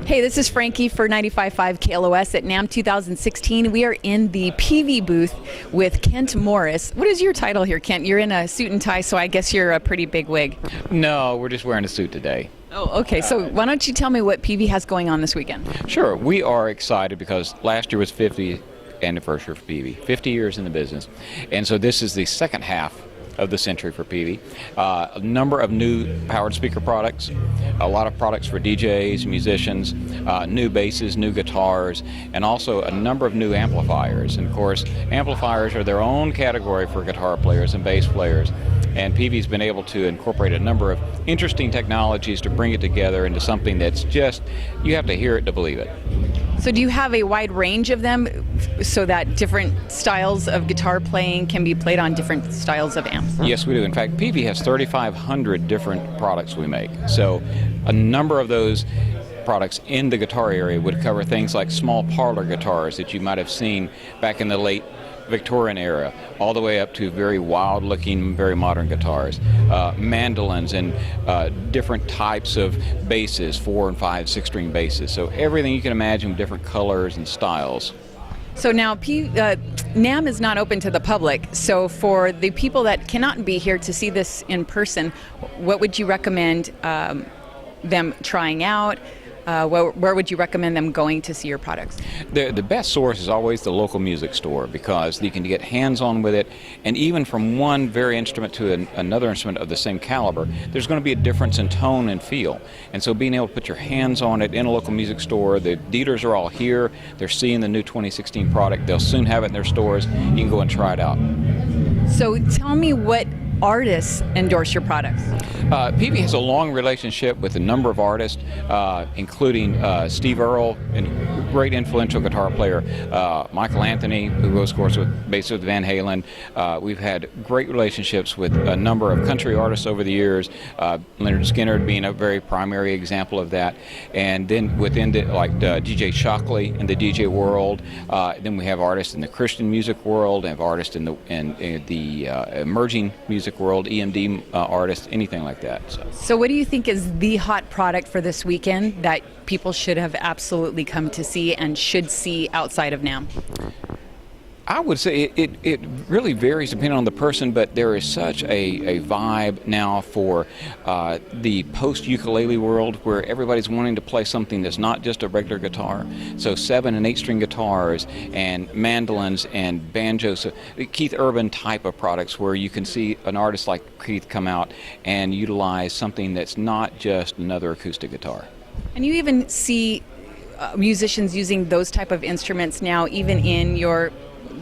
Hey, this is Frankie for 95.5 KLOS at NAMM 2016. We are in the Peavey booth with Kent Morris. What is your title here, Kent? You're in a suit and tie, so I guess you're a pretty big wig. No, we're just wearing a suit today. Oh, okay. So why don't you tell me what Peavey has going on this weekend? Sure. We are excited because last year was 50th anniversary for Peavey, 50 years in the business. And so this is the second half of the century for Peavey. A number of new powered speaker products, a lot of products for DJs, musicians, new basses, new guitars, and also a number of new amplifiers. And of course, amplifiers are their own category for guitar players and bass players. And Peavey's been able to incorporate a number of interesting technologies to bring it together into something that's just, you have to hear it to believe it. So do you have a wide range of them so that different styles of guitar playing can be played on different styles of amps? Yes, we do. In fact, Peavey has 3,500 different products we make. So a number of those products in the guitar area would cover things like small parlor guitars that you might have seen back in the late Victorian era, all the way up to very wild-looking, very modern guitars, mandolins, and different types of basses, 4- and 5-, 6-string basses. So everything you can imagine with different colors and styles. So now NAMM is not open to the public, so for the people that cannot be here to see this in person, what would you recommend them trying out? Where would you recommend them going to see your products? The best source is always the local music store, because you can get hands-on with it, and even from one very instrument to another instrument of the same caliber, there's going to be a difference in tone and feel. And so being able to put your hands on it in a local music store, the dealers are all here, they're seeing the new 2016 product, they'll soon have it in their stores, you can go and try it out. So tell me what artists endorse your products. Peavey has a long relationship with a number of artists, including Steve Earle, a great influential guitar player, Michael Anthony, who goes, of course, with bass with Van Halen. We've had great relationships with a number of country artists over the years, Leonard Skinner being a very primary example of that. And then within DJ Shockley in the DJ world, then we have artists in the Christian music world, and have artists in the emerging music world, EMD artists, anything like that. So what do you think is the hot product for this weekend that people should have absolutely come to see and should see outside of NAMM? I would say it really varies depending on the person, but there is such a vibe now for the post-ukulele world, where everybody's wanting to play something that's not just a regular guitar. So 7- and 8-string guitars and mandolins and banjos, so Keith Urban type of products, where you can see an artist like Keith come out and utilize something that's not just another acoustic guitar. And you even see musicians using those type of instruments now, even in your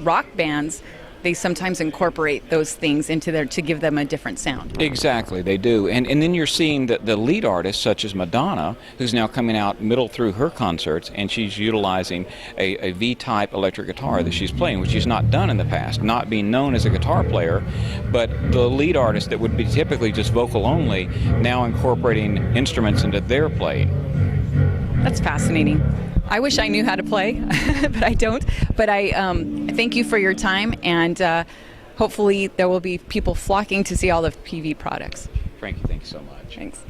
rock bands. They sometimes incorporate those things into to give them a different sound. Exactly, they do. And then you're seeing the lead artists, such as Madonna, who's now coming out middle through her concerts, and she's utilizing a V-type electric guitar that she's playing, which she's not done in the past, not being known as a guitar player, but the lead artist that would be typically just vocal only, now incorporating instruments into their playing. That's fascinating. I wish I knew how to play, but I don't. But I thank you for your time, and hopefully there will be people flocking to see all of Peavey products. Frankie, thank you so much. Thanks.